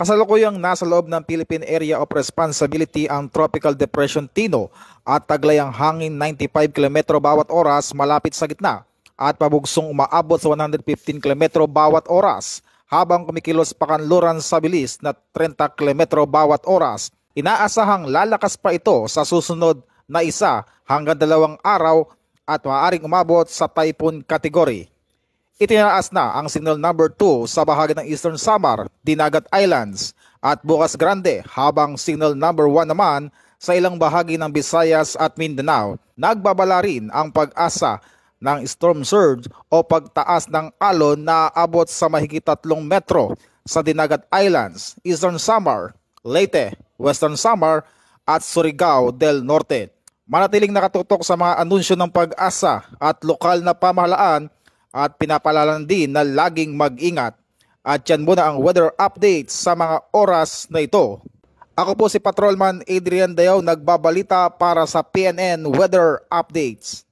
Kasalukuyang nasa loob ng Philippine Area of Responsibility ang Tropical Depression Tino at taglay ang hangin 95 km bawat oras malapit sa gitna at pabugsong umaabot sa 115 km bawat oras habang kumikilos pakanluran sa bilis na 30 km bawat oras. Inaasahang lalakas pa ito sa susunod na 1 hanggang 2 araw at maaaring umabot sa typhoon category. Itinaas na ang signal number 2 sa bahagi ng Eastern Samar, Dinagat Islands at Bocas Grande habang signal number 1 naman sa ilang bahagi ng Visayas at Mindanao. Nagbabala rin ang pag-asa ng storm surge o pagtaas ng alon na aabot sa mahigit 3 metro sa Dinagat Islands, Eastern Samar, Leyte, Western Samar at Surigao del Norte. Manatiling nakatutok sa mga anunsyo ng pag-asa at lokal na pamahalaan at pinapalalan din na laging mag-ingat. At yan muna ang weather update sa mga oras na ito. Ako po si Patrolman Adrian Dayaw nagbabalita para sa PNN Weather Updates.